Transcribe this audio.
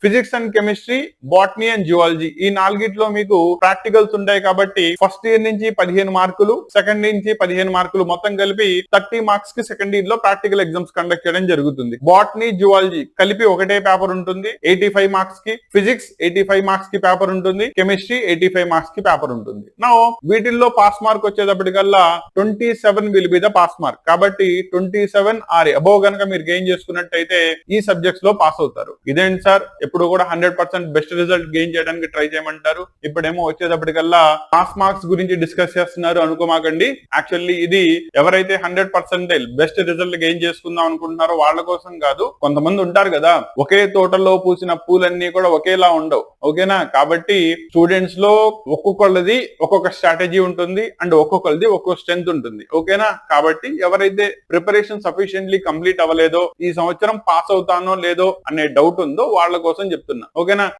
Physics and chemistry, botany and geology ఈ నాలుగిట్లో మీకు practicals ఉంటాయి కాబట్టి ఫస్ట్ ఇయర్ నుంచి 15 మార్కులు, సెకండ్ నుంచి 15 మార్కులు, మొత్తం కలిపి 30 మార్క్స్ కి సెకండ్ ఇయర్ లో ప్రాక్టికల్ ఎగ్జామ్స్ కండక్ట్ చేయడం జరుగుతుంది. బాటనీ, జియాలజీ కలిపి ఒకటే పేపర్ ఉంటుంది 85 మార్క్స్ కి, ఫిజిక్స్ 85 మార్క్స్ కి పేపర్ ఉంటుంది, కెమిస్ట్రీ 85 మార్క్స్ కి పేపర్ ఉంటుంది. నా వీటిల్లో పాస్ మార్క్ వచ్చేటప్పటికల్లా 27 will be the pass mark. కాబట్టి 27 ఆర్ అబోవ్ గనక మీరు గెయిన్ చేసుకున్నట్టయితే ఈ సబ్జెక్ట్స్ లో పాస్ అవుతారు. ఇదేంటి సార్ ఎప్పుడు కూడా 100% బెస్ట్ రిజల్ట్ గెయిన్ చేయడానికి ట్రై చేయమంటారు, ఇప్పుడేమో వచ్చేటప్పటికల్లా పాస్ మార్క్స్ గురించి డిస్కస్ చేస్తున్నారు అనుకోమాకండి. యాక్చువల్లీ ఇది ఎవరైతే 100% బెస్ట్ రిజల్ట్ గెయిన్ చేసుకుందాం అనుకుంటున్నారో వాళ్ళ కోసం కాదు. కొంతమంది ఉంటారు కదా, ఒకే తోటలో పూసిన పూలన్నీ కూడా ఒకేలా ఉండవు, ఓకేనా. కాబట్టి స్టూడెంట్స్ లో ఒక్కొక్కళ్ళది ఒక్కొక్క స్ట్రాటజీ ఉంటుంది అండ్ ఒక్కొక్కరిది ఒక్కొక్క స్ట్రెంత్ ఉంటుంది, ఓకేనా. కాబట్టి ఎవరైతే ప్రిపరేషన్ సఫిషియెంట్లీ కంప్లీట్ అవ్వలేదో, ఈ సంవత్సరం పాస్ అవుతానో లేదో అనే డౌట్ ఉందో వాళ్ళ కోసం చెప్తున్నా, ఓకేనా.